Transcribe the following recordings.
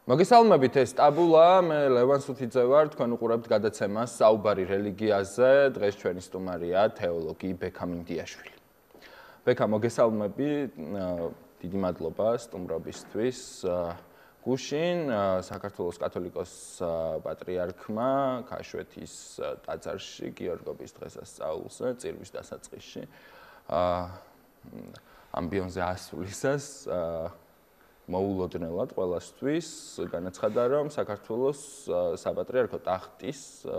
მოგესალმებით, ეს ტაბულა, მე ლევან სუთიძე ვარ, თქვენ უყურებთ გადაცემას საუბარი რელიგიაზე, დღეს ჩვენი სტუმარია თეოლოგი ბექა მინდიაშვილი. ბექა, მოგესალმები, დიდი მადლობა სტუმრობისთვის. გუშინ საქართველოს კათოლიკოს პატრიარქმა ქაშუეთის ტაძარში გიორგობის დღესასწაულზე, წირვის დასაწყისში, ამბიონზე ასვლისას მოულოდნელად ყველასთვის განაცხადა, რომ საქართველოს საპატრიარქო ტახტის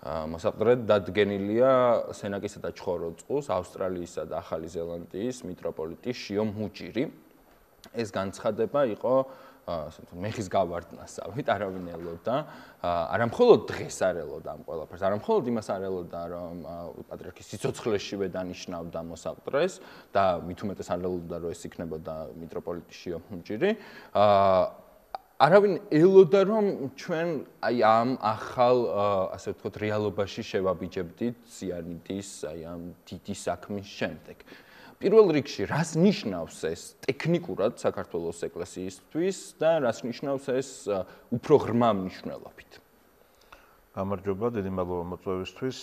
მოსაყდრედ დადგენილია სენაკისა და ჩხოროწყუს, ავსტრალიისა და ახალი ზელანდიის მიტროპოლიტი მუჯირი. ეს განცხადება იყო მეხის გავარდნასავით, არავინ ელოდა, არა მხოლოდ დღეს არ ელოდა ამ ყველაფერს, არა მხოლოდ იმას არ ელოდა, რომ პატრიარქის სიცოცხლეშივე დანიშნავდა მოსაყდრეს და მით უმეტეს არ ელოდა, რომ ეს იქნებოდა მიტროპოლიტი მუჯირი. არავინ ელოდა, რომ ჩვენ აი ამ ახალ, ასე ვთქვათ, რეალობაში შევაბიჯებდით სიანიდის, აი ამ დიდი საქმის შემდეგ. პირველ რიგში, რას ნიშნავს ეს ტექნიკურად საქართველოს ეკლესიისთვის და რას ნიშნავს ეს უფრო ღრმა მნიშვნელობით? გამარჯობა, დიდი მადლობა მოწვევისთვის.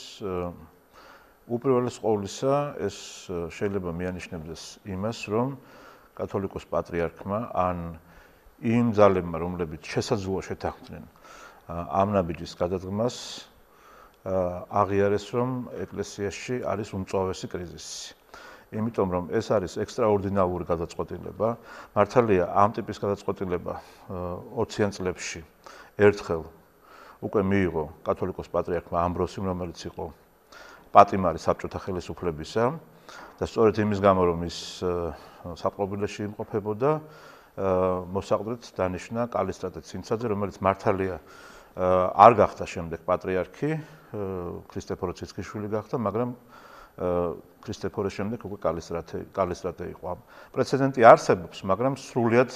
უპირველეს ყოვლისა, ეს შეიძლება მიანიშნებდეს იმას, რომ კათოლიკოს პატრიარქმა ან იმ ძალებმა, რომლებიც შესაძლოა შეთანხმდნენ ამ ნაბიჯის გადადგმას, აღიარეს, რომ ეკლესიაში არის უმწვავესი კრიზისი. იმიტომ რომ ეს არის ექსტრაორდინალური გადაწყვეტილება, მართალია ამ ტიპის გადაწყვეტილება 20-იან წლებში ერთხელ უკვე მიიღო კათოლიკოს პატრიარქმა ამბროსიმ, რომელიც იყო პატიმარი საბჭოთა ხელისუფლებისა და სწორედ იმის გამო, რომ ის საპყრობილეში იმყოფებოდა, მოსაყდრედ დანიშნა კალისტრატე ცინცაძე, რომელიც მართალია არ გახდა შემდეგ პატრიარქი, ქრისტეფორე ციცქიშვილი გახდა, მაგრამ ქრისტეფორეს შემდეგ უკვე კალისტრატე იყო. პრეცედენტი არსებობს, მაგრამ სრულიად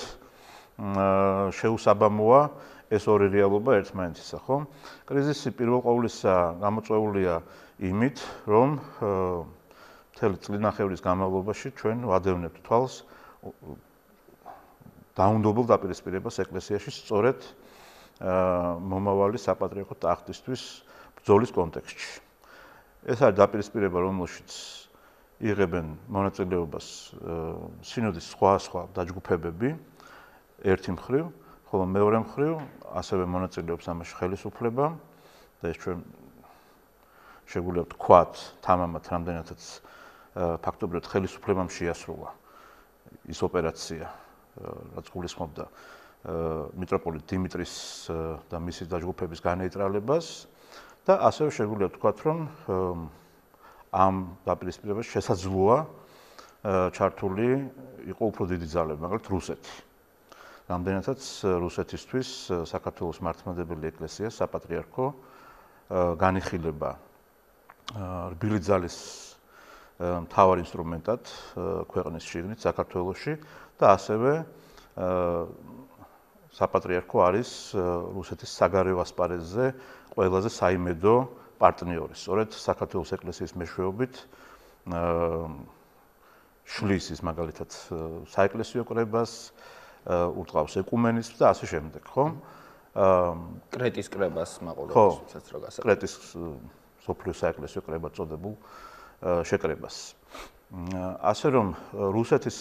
შეუსაბამოა ეს ორი რეალობა ერთმანეთისა, ხო? კრიზისი პირველ ყოვლისა გამოწვეულია იმით, რომ მთელი წლინახევრის განმავლობაში ჩვენ ვადევნებთ თვალს დაუნდობელ დაპირისპირებას ეკლესიაში სწორედ მომავალი საპატრიარქო ტახტისთვის ბრძოლის კონტექსტში. ეს არის დაპირისპირება, რომელშიც იღებენ მონაწილეობას სინოდის სხვა დაჯგუფებები ერთი მხრივ, ხოლო მეორე მხრივ ასევე მონაწილეობს ამაში ხელისუფლება და ეს ჩვენ შეგვიძლია ვთქვათ თამამად რამდენადაც ფაქტობრივად ხელისუფლებამ შეასრულა ის ოპერაცია, რაც გულისხმობდა მიტროპოლიტ დიმიტრის და მისი დაჯგუფების განეიტრალებას. და ასევე შეგვიძლია ვთქვათ, რომ ამ დაპირისპირებაში შესაძლოა ჩართული იყო უფრო დიდი ძალები, მაგალითად რუსეთი. რამდენადაც რუსეთისთვის საქართველოს მართლმადიდებელი ეკლესია საპატრიარქო განიხილება რბილი ძალის მთავარ ინსტრუმენტად ქვეყნის შიგნით საქართველოში და ასევე საპატრიარქო არის რუსეთის საგარეო ასპარეზზე ყველაზე საიმედო პარტნიორი. სწორედ საქართველოს ეკლესიის მეშვეობით შლის ის მაგალითად საეკლესიო კრებას, ურტყავს ეკუმენიზმს და ასე შემდეგ, ხო? კრეტის კრებას მაყურებელთვისაც რო გასაგებია. კრეტის სოფლიო საეკლესიო კრებად წოდებულ შეკრებას. ასე რომ რუსეთის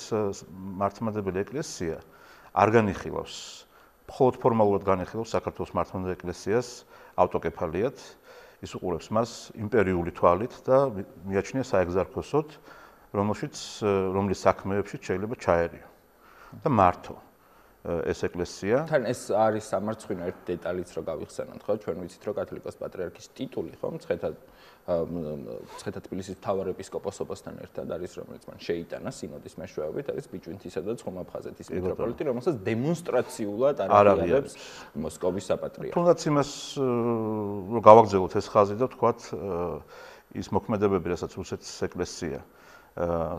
მართლმადიდებელი ეკლესია არ განიხილავს, მხოლოდ ფორმალურად განიხილავს საქართველოს მართლმადიდებელი ეკლესიას ავტოკეფალიად, ის უყურებს მას იმპერიული თვალით და მიაჩნია საეგზარქოსოდ, რომლის საქმეებში შეიძლება ჩაერიო და მართო ეს ეკლესია. თან ეს არის სამარცხვინო ერთი დეტალიც რო გავიხსენოთ, ხო? ჩვენ ვიცით, რომ კათოლიკოს პატრიარქის ტიტული, ხო, მცხეთა თბილისის მთავარ ეპისკოპოსობასთან ერთად არის, რომელიც მან შეიტანა სინოდის მეშვეობით, არის ბიჭვინთისა და ცხომა-აფხაზეთის მიტროპოლიტი, რომელსაც დემონსტრაციულად აღიარებს მოსკოვის საპატრიარქო. თუნდაც იმას რომ გავაგზავნოთ ეს ხაზი და ვთქვათ, ის მოქმედებები, რასაც რუსეთის ეკლესია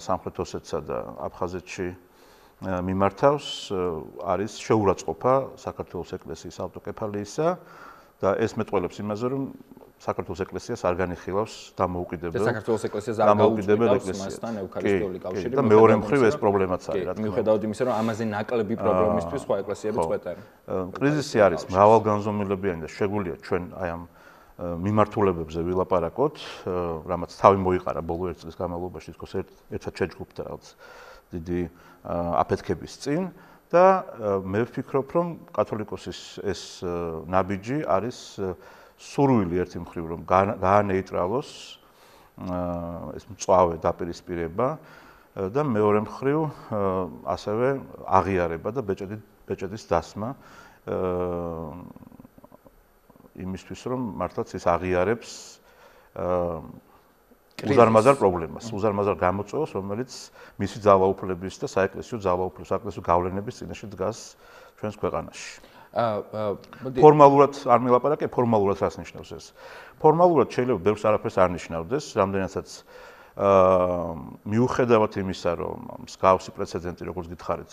სამხრეთ ოსეთსა და აფხაზეთში მიმართავს, არის შეურაცხყოფა საქართველოს ეკლესიის ავტოკეფალიისა და ეს მეტყველებს იმაზე, რომ საქართველოს ეკლესიას არ განიხილავს დამოუკიდებელ საქართველოს ეკლესიას არ გაუწყვეტავს მასთან ევქარისტიული კავშირი და მეორე მხრივ ეს პრობლემაც არის რა თქმა უნდა მიუხედავად იმისა რომ ამაზე ნაკლები პრობლემისთვის სხვა ეკლესიები წვეტენ კრიზისი არის მრავალგანზომილებიანი და შეგვიძლია ჩვენ აი ამ მიმართულებებზე ვილაპარაკოთ რამაც თავი მოიყარა ბოლო 1 წლის განმავლობაში თქოს ერთად შეჯგუფდა რაღაც დიდი აფეთქების წინ და მე ვფიქრობ რომ კათოლიკოსის ეს ნაბიჯი არის სურვილი ერთი მხრივ რომ გაანეიტრალოს ეს მწვავე დაპირისპირება და მეორე მხრივ ასევე აღიარება და ბეჭედის დასმა იმისთვის რომ მართლაც ის აღიარებს უზარმაზარ პრობლემას, უზარმაზარ გამოწვევას, რომელიც მისი ძალაუფლების და საეკლესიო ძალაუფლების, საეკლესიო გავლენების წინაშე დგას ჩვენს ქვეყანაში. ფორმალურად არ მილაპარაკე, ფორმალურად რას ნიშნავს ეს? ფორმალურად შეიძლება ბევრს არაფერს არ ნიშნავდეს, რამდენადაც მიუხედავად იმისა, რომ მსგავსი პრეცედენტი, როგორც გითხარით,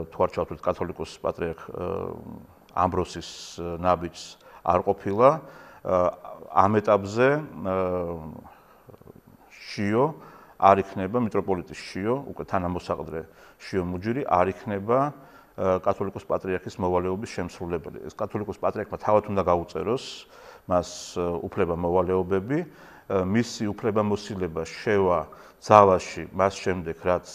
თუ არ ჩავთვლით კათოლიკოს პატრიარქ ამბროსის ნაბიჯს არ ყოფილა, ამ ეტაპზე შიო არ იქნება მიტროპოლიტის შიო, უკვე თანამოსაყდრე შიო მუჯირი არ იქნება კათოლიკოს პატრიარქის მოვალეობის შემსრულებელი. ეს კათოლიკოს პატრიარქმა თავად უნდა გაუწეროს მას უფლება მოვალეობები, მისი უფლებამოსილება შევა ძალაში მას შემდეგ, რაც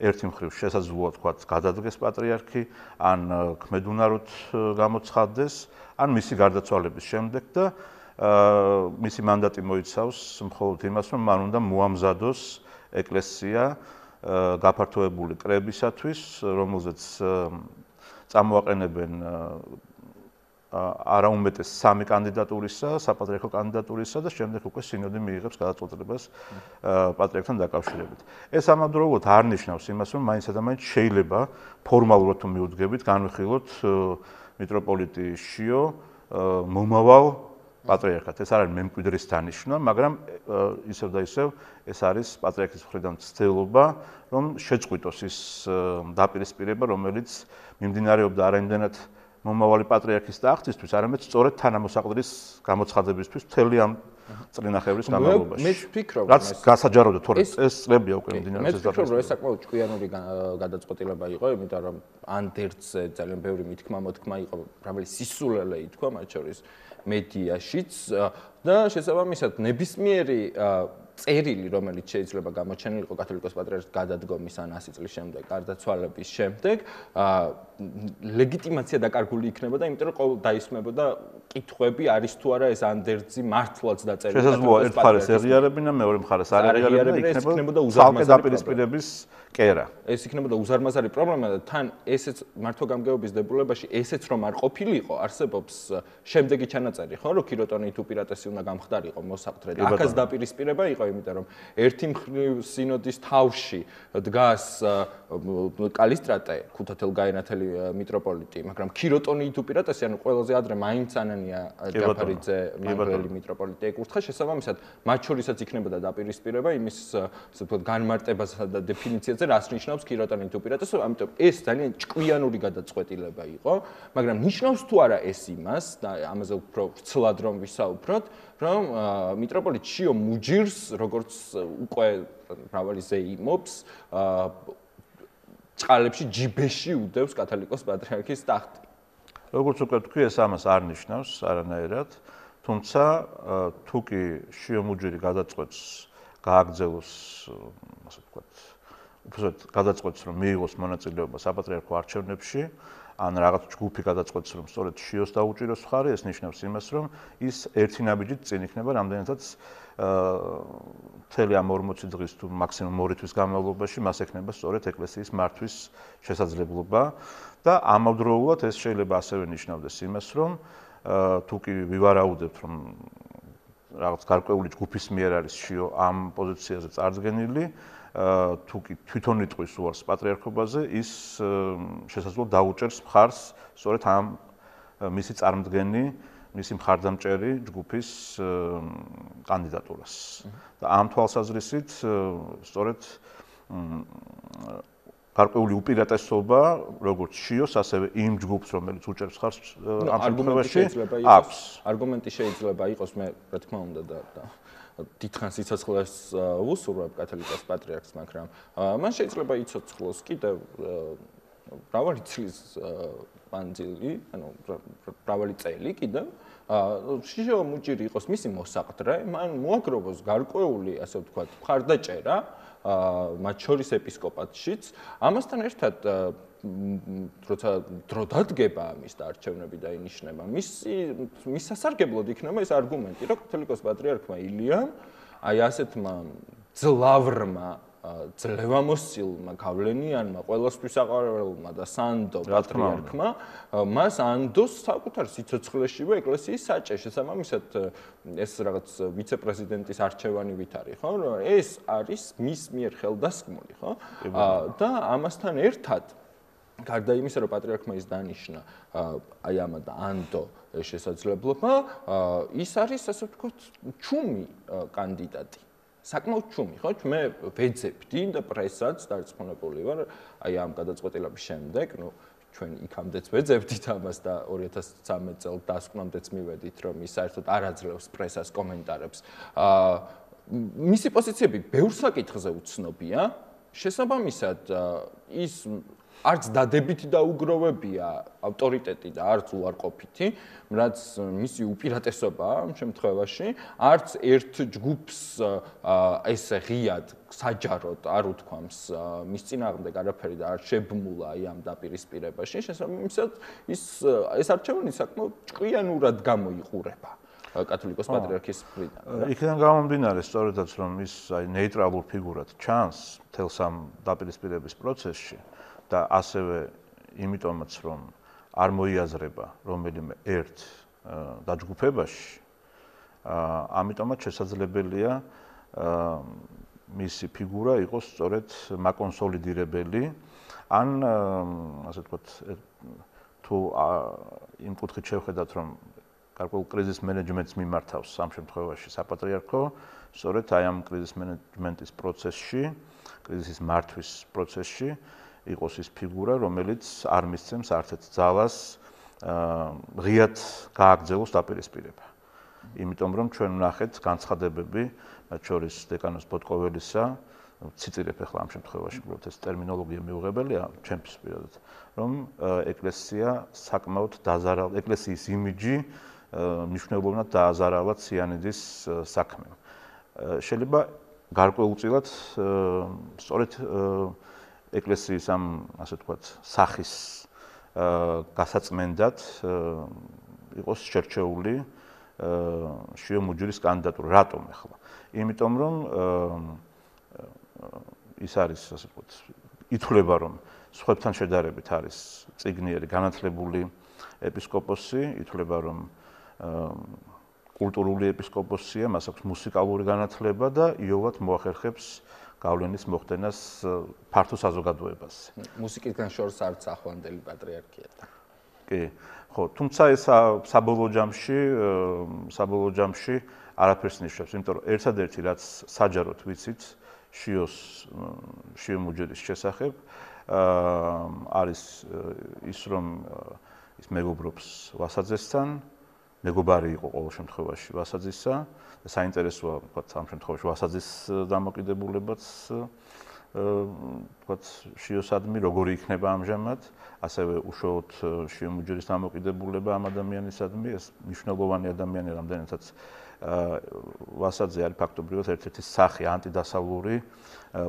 ერთი მხრივ შესაძლოა თქვათ გადადგეს პატრიარქი, ან ქმედუნაროდ გამოცხადდეს, ან მისი გარდაცვალების შემდეგ და მისი მანდატი მოიცავს მხოლოდ იმას, რომ მან უნდა მოამზადოს ეკლესია გაფართოებული კრებისათვის, რომელზეც წამოაყენებენ არაუმეტეს 3 კანდიდატურისა, საპატრიარქო კანდიდატურისა და შემდეგ უკვე სინოდი მიიღებს გადაწყვეტილებას პატრიარქთან დაკავშირებით. ეს ამავდროულად არ ნიშნავს იმას, რომ მაინც და მაინც შეიძლება ფორმალურად თუ მიუძგებით განვიხილოთ მიტროპოლიტი შიო მომავალ პატრიარქად. ეს არ არის მემკვიდრის დანიშვნა, მაგრამ ისევ და ისევ ეს არის პატრიარქის მხრიდან ცდილობა, რომ შეწყვიტოს ის დაპირისპირება, რომელიც მიმდინარეობდა არაიმდენად მომავალი პატრიარქის ტახტისთვის, არამედ სწორედ თანამოსაყდრის გამოცხადებისთვის მთელი ამ წლინახევრის განმავლობაში. მე ვფიქრობ, რაც გასაჯაროდა, თორე ეს წლებია უკვე მიმდინარეობს ეს დაპირისპირება. მე ვფიქრობ, რომ ეს საკმაოდ ჭკვიანური გადაწყვეტილება იყო, იმიტომ რომ ანდერძზე ძალიან ბევრი მითქმა-მოთქმა იყო, რომელიც სისულელე ითქვა, მათ შორის მედიაშიც და შესაბამისად ნებისმიერი წერილი, რომელიც შეიძლება გამოჩენილიყო კათოლიკოს პატრიარქის გადადგომის ან 100 წლის შემდეგ, გარდაცვალების შემდეგ, ლეგიტიმაცია დაკარგული იქნებოდა, იმიტომ რომ ყოველ დაისმებოდა კითხვები, არის თუ არა ეს ანდერძი მართლაც დაწერილი. შესაძლოა ერთ მხარეს ეღიარებინა, მეორე მხარეს არ ეღიარებინა, იქნებოდა უზარმაზარი დაპირისპირების კერა. ეს იქნებოდა უზარმაზარი პრობლემა და თან ესეც მართვა-გამგეობის დებულებაში ესეც რომ არ ყოფილიყო, არსებობს შემდეგი ჩანაწერი, ხო, რომ ქიროტონით უპირატესი უნდა გამხდარიყო მოსაყდრედ. აქაც დაპირისპირება იყო, იმიტომ რომ ერთი მხრივ სინოდის თავში დგას კალისტრატე, ქუთათელ-გაენათელი მიტროპოლიტი, მაგრამ ქიროტონით უპირატესი, ანუ ყველაზე ადრე მაინც ანანია ჯაფარიძე მანგრელი მიტროპოლიტი ეკურთხა, შესაბამისად, მათ შორისაც იქნებოდა დაპირისპირება იმის, ასე ვთქვათ, განმარტებასა და დეფინიციაზე, რას ნიშნავს ქიროტონით უპირატესობა, ამიტომ ეს ძალიან ჭკვიანური გადაწყვეტილება იყო, მაგრამ ნიშნავს თუ არა ეს იმას და ამაზე უფრო ვრცლად რომ ვისაუბროთ, რომ მიტროპოლიტ შიო მუჯირს, როგორც უკვე მრავალი ზეიმობს, ჭყალებში ჯიბეში უდევს კათოლიკოს პატრიარქის ტახტი. როგორც უკვე თქვი, ეს ამას არ ნიშნავს არანაირად, თუმცა თუ კი შიო მუჯირი გადაწყვეტს გააგრძელოს, ასე ვთქვათ, უბრალოდ გადაწყვეტს, რომ მიიღოს მონაწილეობა საპატრიარქო არჩევნებში, ან რაღაც ჯგუფი გადაწყვეტს, რომ სწორედ შიოს დაუჭიროს მხარი, ეს ნიშნავს იმას, რომ ის ერთი ნაბიჯით წინ იქნება, რამდენადაც მთელი ამ 40 დღის თუ მაქსიმუმ 2 თვის განმავლობაში მას ექნება სწორედ ეკლესიის მართვის შესაძლებლობა და ამავდროულად ეს შეიძლება ასევე ნიშნავდეს იმას, რომ თუ კი ვივარაუდებთ, რომ რაღაც გარკვეული ჯგუფის მიერ არის შიო ამ პოზიციაზე წარდგენილი, თუ კი თვითონ იტყვის უარს პატრიარქობაზე, ის შესაძლოა დაუჭერს მხარს სწორედ ამ მისი წარმდგენი, მისი მხარდამჭერი ჯგუფის კანდიდატურას. და ამ თვალსაზრისით სწორედ გარკვეული უპირატესობა, როგორც შიოს, ასევე იმ ჯგუფს, რომელიც უჭერს ხარს ამ შემთხვევაში, აქვს. არგუმენტი შეიძლება იყოს, მე რა თქმა უნდა და დიდხანს სიცოცხლეს ვუსურვებ კათოლიკოს პატრიარქს, მაგრამ მან შეიძლება იცოცხლოს კიდევ მრავალი წლის მანძილი, ანუ მრავალი წელი კიდევ. შიო მუჯირი იყოს მისი მოსაყდრე, მან მოაგროვოს გარკვეული, ასე ვთქვათ, მხარდაჭერა, მათ შორის ეპისკოპატშიც. ამასთან ერთად, როცა დრო დადგება ამის და არჩევნები დაინიშნება, მის სასარგებლოდ იქნება ეს არგუმენტი, რომ კათოლიკოს პატრიარქმა ილიამ, აი ასეთმა ძლავრმა ძლევამოსილმა გავლენიანმა ყველასთვის აყარებელმა და სანდო პატრიარქმა მას ანდოს საკუთარ სიცოცხლეშივე ეკლესიის საჭე შესაბამისად ეს რაღაც ვიცე-პრეზიდენტის არჩევანივით არის ხო ეს არის მის მიერ ხელდასხმული ხო და ამასთან ერთად გარდა იმისა რომ პატრიარქმა ის დანიშნა აი ამა და ანდო შესაძლებლობა ის არის ასე ვთქვათ ჩუმი კანდიდატი საკმაოდ ჩუმი, ხო? მე ვეძებდი და პრესაც დარწმუნებული ვარ, აი ამ გადაწყვეტილების შემდეგ, ნუ ჩვენ იქამდეც ვეძებდით ამას და 2013 წელს დასკვნამდეც მივედით, რომ ის საერთოდ არ აძლევს პრესას კომენტარებს. მისი პოზიციები ბევრ საკითხზე უცნობია, შესაბამისად ის არც დადებითი დაუგროვებია ავტორიტეტი და არც უარყოფითი, რაც მისი უპირატესობაა ამ შემთხვევაში, არც ერთ ჯგუფს ესე ღიად საჯაროდ არ უთქვამს მის წინააღმდეგ არაფერი და არ შებმულა აი ამ დაპირისპირებაში, შესაბამისად ეს არჩევანი საკმაოდ ჭკვიანურად გამოიყურება კათოლიკოს პატრიარქის მხრიდან. იქიდან გამომდინარე სწორედაც რომ ის აი ნეიტრალურ ფიგურად ჩანს მთელს ამ დაპირისპირების პროცესში და ასევე იმიტომაც რომ არ მოიაზრება რომელიმე ერთ დაჯგუფებაში ამიტომაც შესაძლებელია მისი ფიგურა იყოს სწორედ მაკონსოლიდირებელი ან ასე ვთქვათ თუ იმ კუთხით შევხედათ რომ გარკვეულ კრიზის მენეჯმენტს მიმართავს ამ შემთხვევაში საპატრიარქო სწორედ აი ამ კრიზის მენეჯმენტის პროცესში კრიზისის მართვის პროცესში იყოს ის ფიგურა, რომელიც არ მისცემს არც ერთ ძალას ღიად გააგრძელოს დაპირისპირება. იმიტომ რომ ჩვენ ვნახეთ განცხადებები, მათ შორის დეკანოს ბოტკოველისა, ციტირებ ახლა ამ შემთხვევაში, უბრალოდ ეს ტერმინოლოგია მიუღებელია ჩემთვის პირადად, რომ ეკლესია საკმაოდ დაზარალდა, ეკლესიის იმიჯი მნიშვნელოვნად დააზარალა ციანიდის საქმემ. შეიძლება გარკვეულწილად სწორედ ეკლესიის ამ ასე ვთქვათ სახის გასაწმენდად იყოს შერჩეული შიო მუჯირის კანდიდატურა. რატომ ახლა? იმიტომ რომ ის არის ასე ვთქვათ ითვლება რომ სხვებთან შედარებით არის წიგნიერი განათლებული ეპისკოპოსი, ითვლება რომ კულტურული ეპისკოპოსია, მას აქვს მუსიკალური განათლება და იოლად მოახერხებს გავლენის მოხდენას ფართო საზოგადოებაზე. მუსიკისგან შორს არც ახლანდელი პატრიარქია. კი, ხო, თუმცა ეს საბოლოო ჯამში არაფერს ნიშნავს, იმიტომ რომ ერთადერთი რაც საჯაროდ ვიცით შიო მუჯირის შესახებ არის ის რომ ის მეგობრობს ვასაძესთან, მეგობარი იყო ყოველ შემთხვევაში ვასაძისა და საინტერესოა ვთქვათ ამ შემთხვევაში ვასაძის დამოკიდებულებაც ვთქვათ შიოსადმი როგორი იქნება ამჟამად ასევე უშუალოდ შიო მუჯირის დამოკიდებულება ამ ადამიანისადმი ეს მნიშვნელოვანი ადამიანი რამდენადაც ვასაძე არის ფაქტობრივად ერთ-ერთი სახე ანტიდასავლური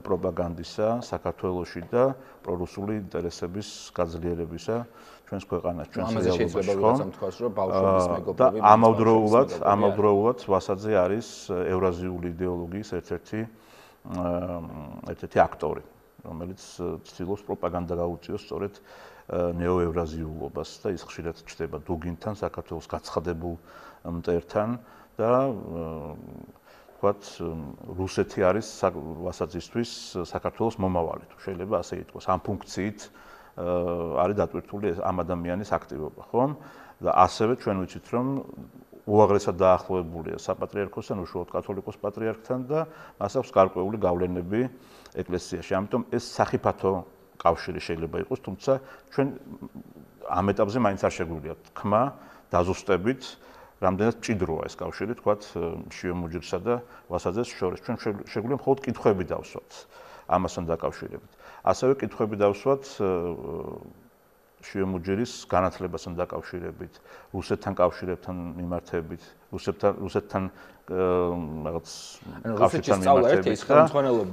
პროპაგანდისა საქართველოში და პრორუსული ინტერესების გაძლიერებისა ჩვენს ქვეყანაში ჩვენს რეალობაში ხო? და ამავდროულად ვასაძე არის ევრაზიული იდეოლოგიის ერთ-ერთი აქტორი, რომელიც ცდილობს პროპაგანდა გაუწიოს სწორედ ნეოევრაზიულობას და ის ხშირად ჩნდება დუგინთან, საქართველოს გაცხადებულ მტერთან და ვთქვათ, რუსეთი არის ვასაძისთვის საქართველოს მომავალი, თუ შეიძლება ასე ითქვას, ამ ფუნქციით არის დატვირთული ამ ადამიანის აქტივობა, ხომ? და ასევე ჩვენ ვიცით, რომ უაღრესად დაახლოებულია საპატრიარქოსთან, უშუალოდ კათოლიკოს პატრიარქთან და მას აქვს გარკვეული გავლენები ეკლესიაში. ამიტომ ეს სახიფათო კავშირი შეიძლება იყოს, თუმცა ჩვენ ამ ეტაპზე მაინც არ შეგვიძლია თქმა დაზუსტებით, რამდენად მჭიდროა ეს კავშირი, თქვათ, შიო მუჯირსა და ვასაძეს შორის. ჩვენ შეგვიძლია მხოლოდ კითხვები დავსვათ ამასთან დაკავშირებით. ასევე კითხვები დავსვათ შიო მუჯირის განათლებასთან დაკავშირებით, რუსეთთან კავშირებთან მიმართებით, რუსეთთან რაღაც კავშირთან მიმართებით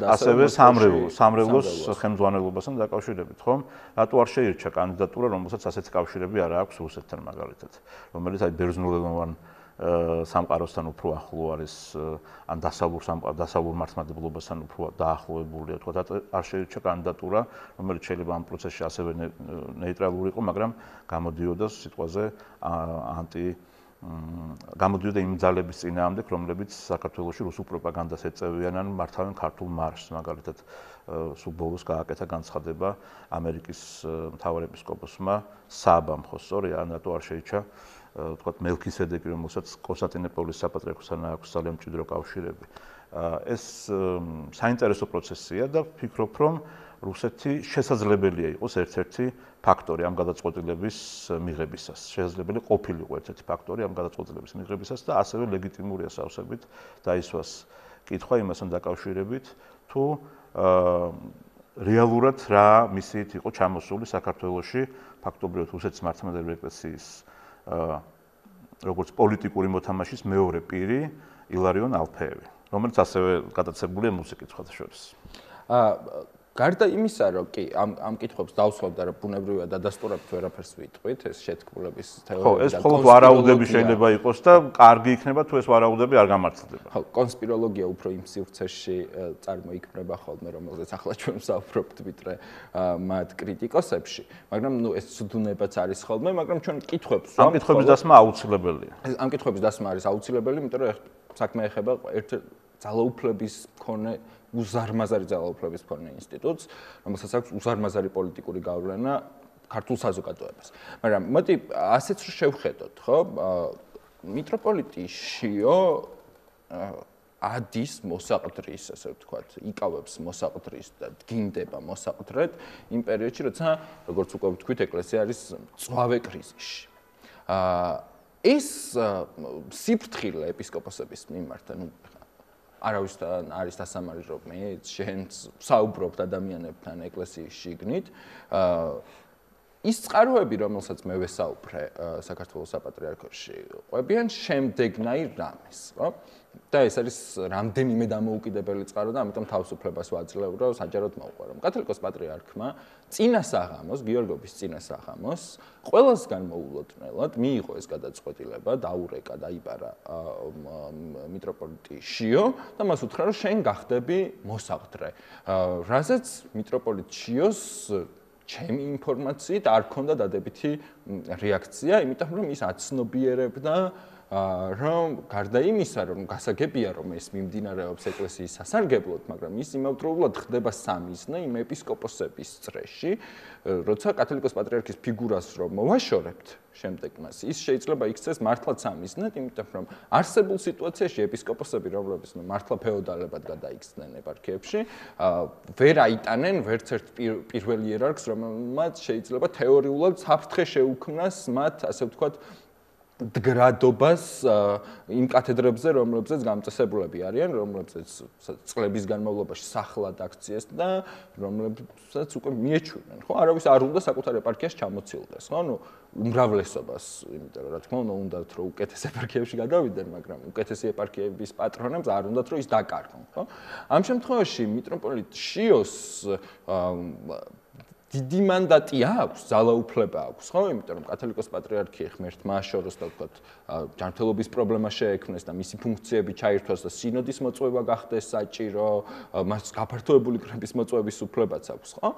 და ასევე სამრევლოს ხელმძღვანელობასთან დაკავშირებით, ხომ? რატო არ შეირჩა კანდიდატურა, რომელსაც ასეთი კავშირები არ აქვს რუსეთთან მაგალითად, რომელიც აი ბერძნულენოვან სამყაროსთან უფრო ახლო არის, ან დასავლურ მართლმადიდებლობასთან უფრო დაახლოებულია, თქვა არ შეირჩა კანდიდატურა, რომელიც შეიძლება ამ პროცესში ასევე ნეიტრალური იყო, მაგრამ გამოდიოდა სიტყვაზე გამოდიოდა იმ ძალების წინააღმდეგ, რომლებიც საქართველოში რუსულ პროპაგანდას ეწევიან ან მართავენ ქართულ მარშს, მაგალითად, სულ ბოლოს გააკეთა განცხადება ამერიკის მთავარ ეპისკოპოსმა საბამ, ხო სწორია, ან რატო არ შეირჩა თქვათ მელქისედეკი, რომელსაც კონსტანტინოპოლის საპატრიარქოსთან აქვს ძალიან მჭიდრო კავშირები. ეს საინტერესო პროცესია და ვფიქრობ, რომ რუსეთი შესაძლებელია იყოს ერთ-ერთი ფაქტორი ამ გადაწყვეტილების მიღებისას. შესაძლებელი ყოფილიყო ერთ-ერთი ფაქტორი ამ გადაწყვეტილების მიღებისას და ასევე ლეგიტიმურია სავსებით დაისვას კითხვა იმასთან დაკავშირებით, თუ რეალურად რა მისიით იყო ჩამოსული საქართველოში ფაქტობრივად რუსეთის მართლმადიდებელი ეკლესიის როგორც პოლიტიკური მოთამაშის მეორე პირი ილარიონ ალფეევი, რომელიც ასევე გადაცებულია მუსიკით სხვადასხვა. გარდა იმისა, რომ კი ამ კითხვებს დავსვათ და ბუნებრივია დადასტურებთ ვერაფერს ვიტყვით, ეს შეთქმულების თეორია. ხო, ეს მხოლოდ ვარაუდები შეიძლება იყოს და კარგი იქნება თუ ეს ვარაუდები არ გამართლდება. ხო, კონსპიროლოგია უფრო იმ სივრცეში წარმოიქმნება ხოლმე, რომელზეც ახლა ჩვენ ვსაუბრობთ ვიდრე მათ კრიტიკოსებში, მაგრამ ეს ცუდუნებაც არის ხოლმე, მაგრამ ჩვენ კითხვებს ამ კითხვების დასმა აუცილებელია. ამ კითხვების დასმა არის აუცილებელი, იმიტომ რომ საქმე ეხება ერთ ძალაუფლების მქონე უზარმაზარი ძალაუფლების მქონე ინსტიტუტს, რომელსაც აქვს უზარმაზარი პოლიტიკური გავლენა ქართულ საზოგადოებას. მაგრამ მოდი ასეც რომ შევხედოთ, ხო? მიტროპოლიტი შიო ადის მოსაყდრის, ასე ვთქვათ, იკავებს მოსაყდრის და დგინდება მოსაყდრედ იმ პერიოდში, როცა როგორც უკვე ვთქვით, ეკლესია არის მწვავე კრიზისში. ეს სიფრთხილე ეპისკოპოსების მიმართ, ანუ არავისთან არის დასამალი, რომ მე შენც საუბრობთ ადამიანებთან ეკლესიის შიგნით. ის წყაროები, რომელსაც მე ვესაუბრე საქართველოს საპატრიარქოში, ყვებიან შემდეგნაირ რამეს, ხო? და ეს არის რამდენიმე დამოუკიდებელი წყარო და ამიტომ თავისუფლებას ვაძლევ, რომ საჯაროდ მოვყვა, რომ კათოლიკოს პატრიარქმა წინასაღამოს, გიორგობის წინასაღამოს, ყველასგან მოულოდნელად მიიღო ეს გადაწყვეტილება, დაურეკა, დაიბარა მიტროპოლიტი შიო და მას უთხრა, რომ შენ გახდები მოსაყდრე. რასაც მიტროპოლიტ შიოს ჩემი ინფორმაციით არ ქონდა დადებითი რეაქცია, იმიტომ რომ ის აცნობიერებდა რომ გარდა იმისა, რომ გასაგებია, რომ ეს მიმდინარეობს ეკლესიის სასარგებლოდ, მაგრამ ის იმავდროულად ხდება სამიზნე იმ ეპისკოპოსების წრეში, როცა კათოლიკოს პატრიარქის ფიგურას რომ მოვაშორებთ შემდეგ მას, ის შეიძლება იქცეს მართლაც სამიზნედ, იმიტომ რომ არსებულ სიტუაციაში ეპისკოპოსები, რომლებიც მართლა ფეოდალებად გადაიქცნენ ეპარქიებში, ვერ აიტანენ ვერც ერთ პირველ იერარქს, რომელმაც შეიძლება თეორიულად საფრთხე შეუქმნას მათ, ასე ვთქვათ, დგრადობას იმ კათედრებზე, რომლებზეც გამწესებულები არიან, რომლებზეც წლების განმავლობაში სახლად აქციეს და რომლებსაც უკვე მიეჩვენენ, ხო? არავის არ უნდა საკუთარ ეპარქიას ჩამოცილდეს, ხო? ანუ უმრავლესობას, იმიტომ რომ რა თქმა უნდა, უნდათ რომ უკეთეს ეპარქიებში გადავიდნენ, მაგრამ უკეთესი ეპარქიების პატრონებს არ უნდათ რომ ის დაკარგონ, ხო? ამ შემთხვევაში მიტროპოლიტ შიოს დიდი მანდატი აქვს, ძალაუფლება აქვს, ხო? იმიტომ რომ კათოლიკოს პატრიარქი ღმერთმა აშოროს და ვთქვათ, ჯანმრთელობის პრობლემა შეექმნეს და მისი ფუნქციები ჩაირთვას და სინოდის მოწვევა გახდეს საჭირო, მას გაფართოებული კრების მოწვევის უფლებაც აქვს, ხო?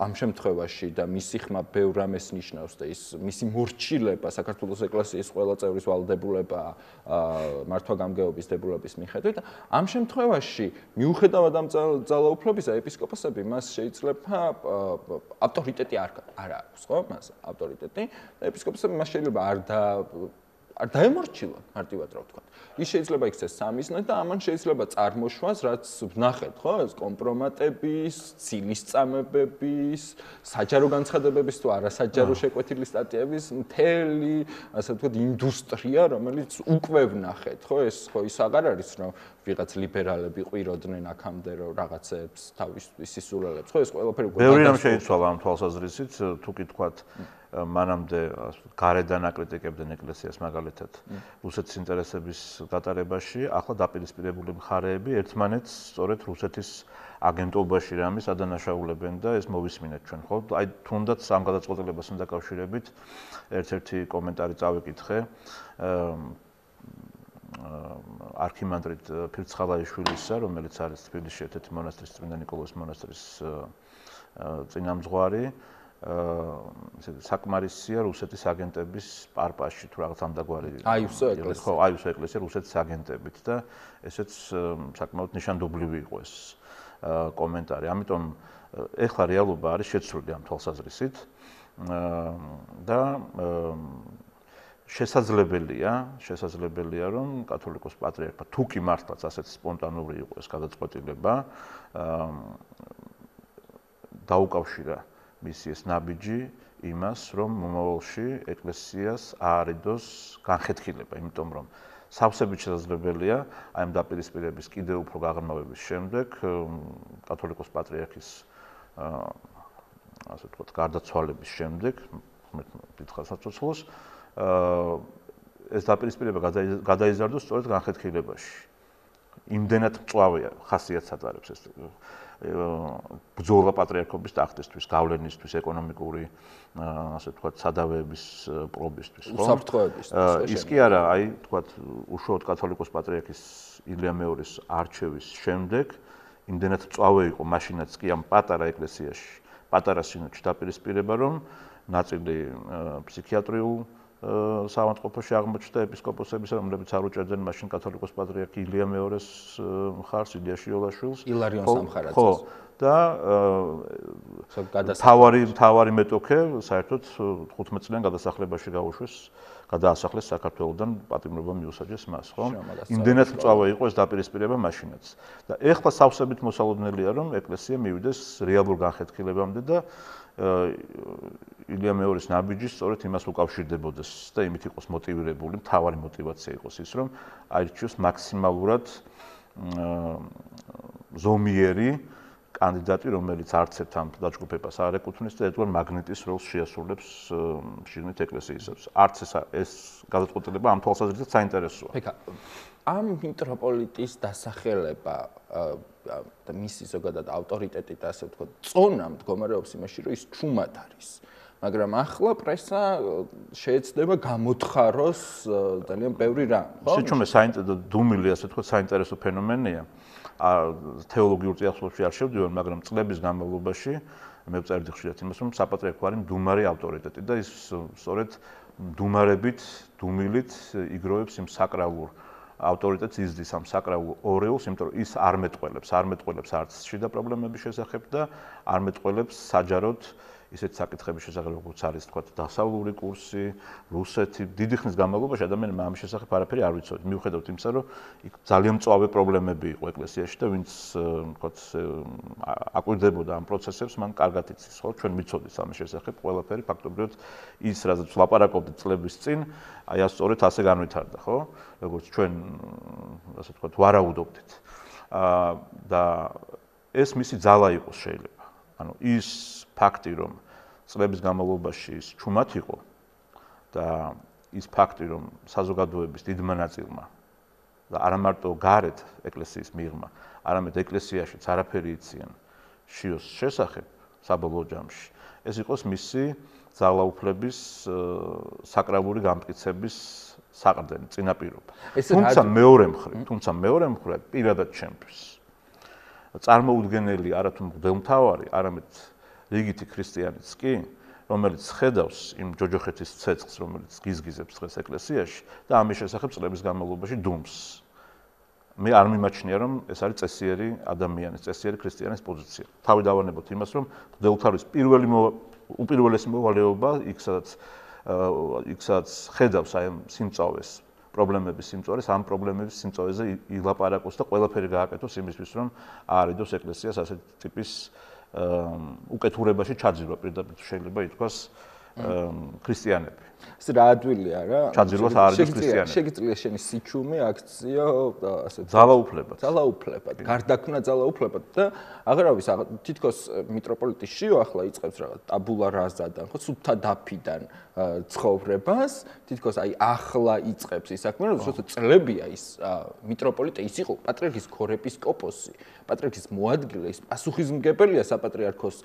ამ შემთხვევაში და მისი ხმა ბევრ რამეს ნიშნავს და ის მისი მორჩილება საქართველოს ეკლესიის ყველა წევრის ვალდებულება მართვა-გამგეობის დებულების მიხედვით, ამ შემთხვევაში მიუხედავად ამ ძალაუფლებისა, ეპისკოპოსები მას შეიძლება ავტორიტეტი არ აქვს, ხო? მას ავტორიტეტი და ეპისკოპოსები მას შეიძლება არ დაემორჩილონ, მარტივად რა ვთქვა. ის შეიძლება იქცეს სამიზნე და ამან შეიძლება წარმოშვას, რაც ვნახეთ, ხო, ეს კომპრომატების, ცილისწამებების, საჯარო განცხადებების თუ არასაჯარო შეკვეთილი სტატიების მთელი, ასე ვთქვათ, ინდუსტრია, რომელიც უკვე ვნახეთ, ხო, ეს ხო ის აღარ არის, რომ ვიღაც ლიბერალები ყვიროდნენ აქამდე რომ რაღაცებს თავისთვის ისულელებს, ხო, ეს ყველაფერი უკვე ბევრი რამ შეიცვალა ამ თვალსაზრისით, თუ კი თქვათ მანამდე გარედან აკრიტიკებდნენ ეკლესიას მაგალითად რუსეთის ინტერესების გატარებაში, ახლა დაპირისპირებული მხარეები ერთმანეთს სწორედ რუსეთის აგენტობაში რამის ადანაშაულებენ და ეს მოვისმინეთ ჩვენ, ხო? აი თუნდაც ამ გადაწყვეტილებასთან დაკავშირებით ერთ-ერთი კომენტარი წავიკითხე არქიმანდრიტ ფირცხალაიშვილისა, რომელიც არის თბილისში ერთ-ერთი მონასტრის წმინდა ნიკოლოზის მონასტრის წინამძღვარი, საკმარისია რუსეთის აგენტების პარპაში თუ რაღაც ამდაგვარი აივსო ეკლესია. ხო, აივსო ეკლესია რუსეთის აგენტებით და ესეც საკმაოდ ნიშანდობლივი იყო ეს კომენტარი. ამიტომ ეხლა რეალობა არის შეცვლილი ამ თვალსაზრისით და შესაძლებელია რომ კათოლიკოს პატრიარქმა თუ კი მართლაც ასეთ სპონტანური იყო ეს გადაწყვეტილება დაუკავშირა მისი ეს ნაბიჯი იმას რომ მომავალში ეკლესიას აარიდოს განხეთქილება, იმიტომ რომ სავსებით შესაძლებელია აი ამ დაპირისპირების კიდევ უფრო გაღრმავების შემდეგ კათოლიკოს პატრიარქის ასე ვთქვათ გარდაცვალების შემდეგ დიდხანს საცოცხლოს ეს დაპირისპირება გადაიზარდოს სწორედ განხეთქილებაში. იმდენად მწვავეა ხასიათს ატარებს ეს ბრძოლა პატრიარქობის ტახტისთვის, გავლენისთვის, ეკონომიკური ასე ვთქვათ სადავეების პრობისთვის, ხო? უსაფრთხოებისთვის. ის კი არა, აი ვთქვათ უშუალოდ კათოლიკოს პატრიარქის ილია მეორის არჩევის შემდეგ იმდენად მწვავე იყო მაშინაც კი ამ პატარა ეკლესიაში, პატარა სინოდში დაპირისპირება, რომ ნაწილი ფსიქიატრიულ საავადმყოფოში აღმოჩნდა ეპისკოპოსების, რომლებიც არ უჭერდნენ მაშინ კათოლიკოს პატრიარქი ილია მეორის მხარს, ილიაში ოლაშვილს. ილარიონ სამხარაძეს. ხო, და თავარი მეტოქე საერთოდ 15 წლიან გადასახლებაში გაუშვეს, გადაასახლეს საქართველოსდან, პატიმრობა მიუსაჯეს მას, ხო? იმდენად მწვავე იყო ეს დაპირისპირება მაშინაც. და ეხლა სავსებით მოსალოდნელია, რომ ეკლესია მივიდეს რეალურ განხეთქილებამდე და ილია მეორის ნაბიჯი სწორედ იმას უკავშირდებოდეს და იმით იყოს მოტივირებული, მთავარი мотиваცია იყოს ის, რომ აირჩიოს მაქსიმალურად ზომიერი კანდიდატი, რომელიც არც ერთ ამ დაჯგუფებას არ ეკუთვნის და ერთგვარ მაგნეტის როლს შეასრულებს შიგნით ეკლესიისას. არც ეს გადაწყვეტილება ამ თვალსაზრისით საინტერესოა. ბექა, ამ მიტროპოლიტის დასახელება და მისი ზოგადად ავტორიტეტი და ასე ვთქვათ, წონა მდგომარეობს იმაში, რომ ის ჩუმად არის. მაგრამ ახლა პრესა შეეცდება გამოთხაროს ძალიან ბევრი რამ, ხო? შეჩუმე დუმილი, ასე ვთქვათ, საინტერესო ფენომენია. თეოლოგიურ წიაღისეულში არ შევდივარ, მაგრამ წლების განმავლობაში მე ვწერდი ხშირად იმას, რომ საპატრიარქო არის მდუმარი ავტორიტეტი და ის სწორედ მდუმარებით, დუმილით იგროვებს იმ საკრალურ ავტორიტეტს, იზრდის ამ საკრალურ ორეულს, იმიტომ რომ ის არ მეტყველებს არც შიდა პრობლემების შესახებ და არ მეტყველებს საჯაროდ ისეთ საკითხების შესახებ, როგორც არის თქვათ დასავლური კურსი, რუსეთი, დიდი ხნის განმავლობაში ადამიანებმა ამის შესახებ არაფერი არ ვიცოდათ. მიუხედავად იმისა, რომ იქ ძალიან მწვავე პრობლემები იყო ეკლესიაში და ვინც თქვათ აკვირდებოდა ამ პროცესებს, მან კარგად იცის, ხო? ჩვენ ვიცოდით ამის შესახებ ყველაფერი, ფაქტობრივად ის, რაზეც ვლაპარაკობდით წლების წინ, აი სწორედ ასე განვითარდა, ხო? როგორც ჩვენ ასე ვთქვათ, ვარაუდობდით. და ეს მისი ძალა იყოს შეიძლება. ანუ ის ფაქტი, რომ წლების განმავლობაში ის ჩუმად იყო და ის ფაქტი, რომ საზოგადოების დიდმა ნაწილმა და არა მარტო გარეთ ეკლესიის მიღმა, არამედ ეკლესიაშიც არაფერი იციან შიოს შესახებ საბოლოო ჯამში, ეს იყოს მისი ძალაუფლების საკრალური გამტკიცების საყრდენი წინაპირობა. თუმცა მეორე მხრივ პირადად ჩემთვის წარმოუდგენელი არათუ მღვდელმთავარი, არამედ რიგითი ქრისტიანიც კი, რომელიც ხედავს იმ ჯოჯოხეთის ცეცხლს, რომელიც გიზგიზებს დღეს ეკლესიაში და ამის შესახებ წლების განმავლობაში დუმს. მე არ მიმაჩნია, რომ ეს არის წესიერი ადამიანის, წესიერი ქრისტიანის პოზიცია. თავი დავანებოთ იმას, რომ მღვდელმთავრის უპირველესი მოვალეობა იქ, სადაც იქსაც ხედავს აი ამ სიმწავეს, პრობლემების სიმწავეს, ამ პრობლემების სიმწავეზე ილაპარაკოს და ყველაფერი გააკეთოს იმისთვის, რომ აარიდოს ეკლესიას ასეთი ტიპის უკეთურებაში ჩაძირვა, პირდაპირ შეიძლება ითქვას ქრისტიანები. ეს რა ადვილია რა? ჩაძირვას აარიდოს ქრისტიანები. შეგიძლია შენი სიჩუმე, აქცია, ასეთ ძალაუფლებად. ძალაუფლებად, გარდაქმნა ძალაუფლებად და აღარავის თითქოს მიტროპოლიტი შიო ახლა იწყებს რაღაც ტაბულა რაზადან, ხო, სუფთა დაფიდან ცხოვრებას, თითქოს აი ახლა იწყებს ის საქმე, რომ შუა წლებია ის მიტროპოლიტი ის იყო პატრიარქის ქორეპისკოპოსი, პატრიარქის მოადგილე, ის პასუხისმგებელია საპატრიარქოს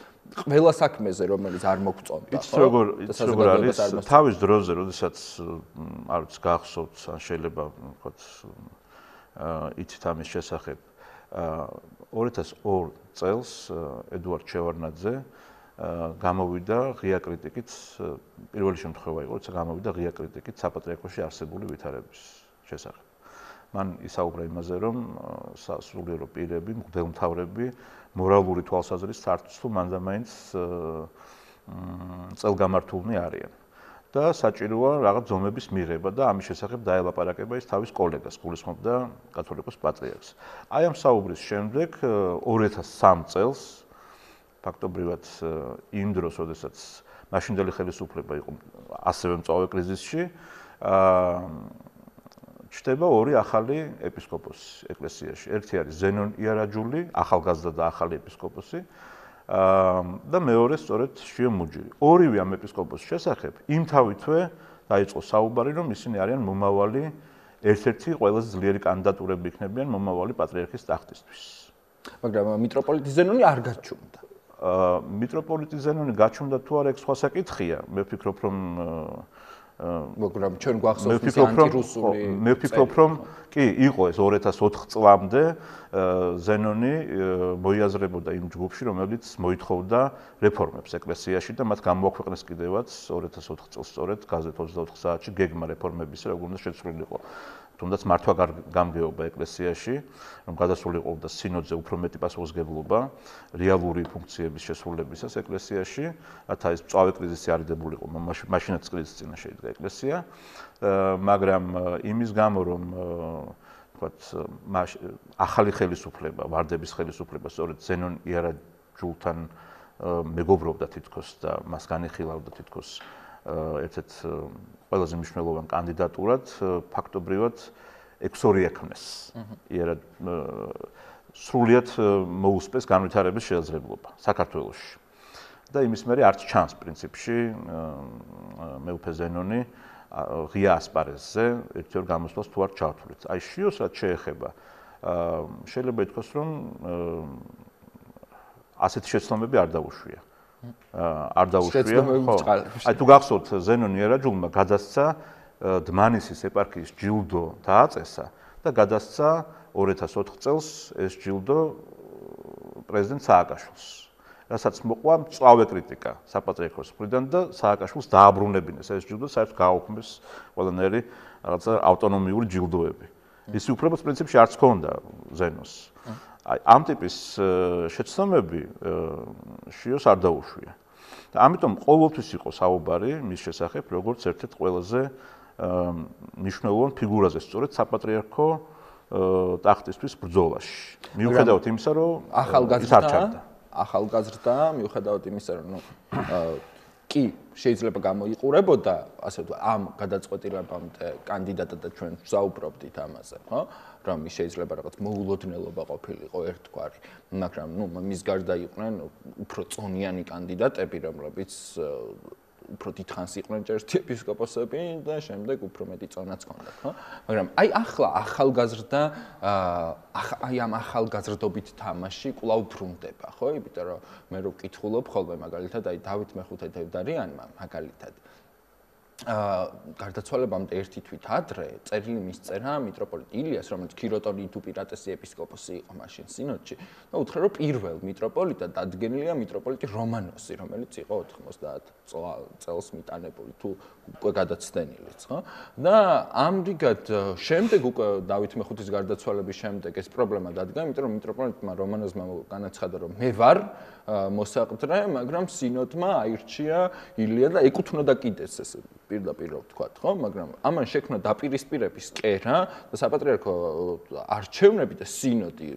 ყველა საქმეზე, რომელიც არ მოგწონდა, ხო? იცი როგორ არის თავის დროზე, როდესაც არ ვიცი გახსოვთ, ან შეიძლება ვთქვათ იცით ამის შესახებ 2002 წელს ედუარდ შევარდნაძე გამოვიდა ღია კრიტიკით, პირველი შემთხვევა იყო, როცა გამოვიდა ღია კრიტიკით საპატრიარქოში არსებული ვითარების შესახებ. მან ისაუბრა იმაზე, რომ სასულიერო პირები, მღვდელმთავრები მორალური თვალსაზრისით არც თუ მანდამაინც წელგამართულნი არიან. და საჭიროა რაღაც ზომების მიღება და ამის შესახებ დაელაპარაკება ის თავის კოლეგას, გულისხმობდა კათოლიკოს პატრიარქს. აი ამ საუბრის შემდეგ 2003 წელს ფაქტობრივად იმ დროს, როდესაც მაშინდელი ხელისუფლება იყო ასევე მწვავე კრიზისში, ჩნდება ორი ახალი ეპისკოპოსი ეკლესიაში. ერთი არის ზენონ იარაჯული, ახალგაზრდა და ახალი ეპისკოპოსი. და მეორე სწორედ შიო მუჯირი. ორივე ამ ეპისკოპოსის შესახებ იმთავითვე დაიწყო საუბარი, რომ ისინი არიან მომავალი ერთ-ერთი ყველაზე ძლიერი კანდიდატურები იქნებიან მომავალი პატრიარქის ტახტისთვის. მაგრამ მიტროპოლიტი ზენონი არ გაჩუმდა. მიტროპოლიტი ზენონი გაჩუმდა თუ არა, ეს სხვა საკითხია. მე ვფიქრობ, რომ მაგრამ ჩვენ გვახსოვს ის ანტირუსული. მე ვფიქრობ, რომ კი, იყო ეს 2004 წლამდე ზენონი მოიაზრებოდა იმ ჯგუფში, რომელიც მოითხოვდა რეფორმებს ეკლესიაში და მათ გამოაქვეყნეს კიდევაც 2004 წელს სწორედ გაზეთ 24 საათში გეგმა რეფორმებისა, როგორ უნდა შეცვლილიყო. თუნდაც მართვა გამგეობა ეკლესიაში, რომ გადასულიყო და სინოდზე უფრო მეტი პასუხისმგებლობა რეალური ფუნქციების შესრულებისას ეკლესიაში, რათა ეს მწვავე კრიზისი არ იდებულიყო, მაშინაც კრიზისის წინაშე შეიდგა ეკლესია, მაგრამ იმის გამო, რომ ვთქვათ, ახალი ხელისუფლება, ვარდების ხელისუფლება სწორედ ზენონ იარაჯულთან მეგობრობდა თითქოს და მას განიხილავდა თითქოს ერთ-ერთ ყველაზე მნიშვნელოვან კანდიდატურად, ფაქტობრივად ექსორი ექმნეს. სრულიად მოუსპეს განვითარების შესაძლებლობა საქართველოში. და იმის მერე არც ჩანს პრინციპში მეუფე ზენონი ღია ასპარეზზე ერთ-ერთ გამოსვლას თუ არ ჩავთვლით. აი შიოს რაც შეეხება, შეიძლება ითქვას, რომ ასეთი შეცდომები არ დაუშვია. არ დაუშვია, ხო. აი თუ გახსოვთ, ზენონ იარაჯულმა გადასცა დმანისის ეპარქიის ჯილდო დააწესა და გადასცა 2004 წელს ეს ჯილდო პრეზიდენტ სააკაშვილს. რასაც მოყვა მწვავე კრიტიკა საპატრიარქოს მხრიდან და სააკაშვილს დააბრუნებინეს ეს ჯილდო, საერთოდ გააუქმეს ყველანაირი რაღაცა ავტონომიური ჯილდოები. ისი უფლებაც პრინციპში არც ჰქონდა ზენოს. აი ამ ტიპის შეცდომები შიოს არ დაუშვია. და ამიტომ ყოველთვის იყო საუბარი მის შესახებ, როგორც ერთ-ერთ ყველაზე მნიშვნელოვან ფიგურაზე, სწორედ საპატრიარქო ტახტისთვის ბრძოლაში. მიუხედავად იმისა, რომ ახალგაზრდა, მიუხედავად იმისა, რომ კი შეიძლება გამოიყურებოდა ასე ვთქვათ ამ გადაწყვეტილებამდე კანდიდატად და ჩვენ ვსაუბრობდით ამაზე, ხო? რომ ის შეიძლება რაღაც მოულოდნელობა ყოფილიყო ერთგვარი, მაგრამ მის გარდა იყვნენ უფრო წონიანი კანდიდატები, რომლებიც უფრო დიდხანს იყვნენ ჭერთი ეპისკოპოსები და შემდეგ უფრო მეტი წონაც ჰქონდათ, ხო? მაგრამ აი ახლა ახალგაზრდა აი ამ ახალგაზრდობით თამაში კვლავ ბრუნდება, ხო? იმიტომ რომ მე რო ვკითხულობ ხოლმე მაგალითად აი დავით მეხუთე დევდარიანმა მაგალითად გარდაცვალებამდე ერთი თვით ადრე წერილი მისწერა მიტროპოლიტ ილიას, რომელიც ქიროტონი თუ პირატესი ეპისკოპოსი იყო მაშინ სინოდში და უთხრა, რომ პირველ მიტროპოლიტად დადგენილია მიტროპოლიტი რომანოსი, რომელიც იყო 90 წელს მიტანებული თუ უკვე გადაცდენილიც, ხო? და ამრიგად შემდეგ უკვე დავით მეხუთის გარდაცვალების შემდეგ ეს პრობლემა დადგა, იმიტომ რომ მიტროპოლიტმა რომანოზმა განაცხადა, რომ მე ვარ მოსაყდრე, მაგრამ სინოდმა აირჩია ილია და ეკუთვნოდა კიდეც ეს პირდაპირ ვთქვათ, ხო? მაგრამ ამან შექმნა დაპირისპირების კერა და საპატრიარქო არჩევნები და სინოდი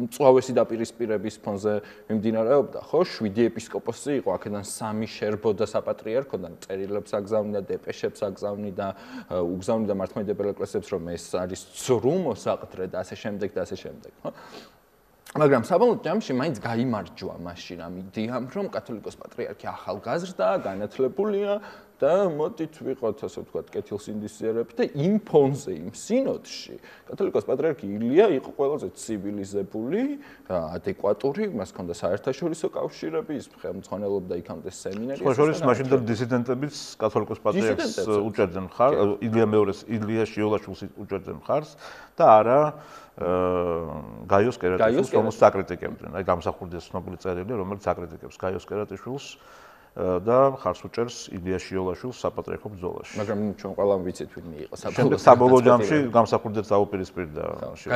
მწვავესი დაპირისპირების ფონზე მიმდინარეობდა, ხო? 7 ეპისკოპოსი იყო, აქედან 3 შერბოდა საპატრიარქოდან, წერილებს აგზავნიდა, დეპეშებს აგზავნიდა, უგზავნიდა მართლმადიდებელ ეკლესიებს, რომ ეს არის ცრუ მოსაყდრე და ასე შემდეგ და ასე შემდეგ, ხო? მაგრამ საბოლოო ჯამში მაინც გაიმარჯვა მაშინ ამ იდეამ, რომ კათოლიკოს პატრიარქი ახალგაზრდა, განათლებულია და მოდით ვიყოთ, ასე ვთქვათ, კეთილსინდისიერები და იმ ფონზე, იმ სინოდში კათოლიკოს პატრიარქი ილია იყო ყველაზე ცივილიზებული, ადეკვატური, მას ჰქონდა საერთაშორისო კავშირები, ის ხელმძღვანელობდა იქამდე სემინარიას. სხვა შორის მაშინდელ დისიდენტებიც კათოლიკოს პატრიარქს უჭერდნენ მხარს, ილია მეორეს, ილია შიოლაშვილს უჭერდნენ მხარს და არა გაიოს კერატიშვილს, რომელსაც აკრიტიკებდნენ. აი გამსახურდია ცნობილი წერილი, რომელიც აკრიტიკებს გაიოს კერატიშვილს და ხარს უჭერს ილია შიოლაშვილს საპატრიარქო ბრძოლაში. მაგრამ ჩვენ ყველამ ვიცით ვინმე იყო საბოლოო ჯამში გამსახურდიას დაუპირისპირდა.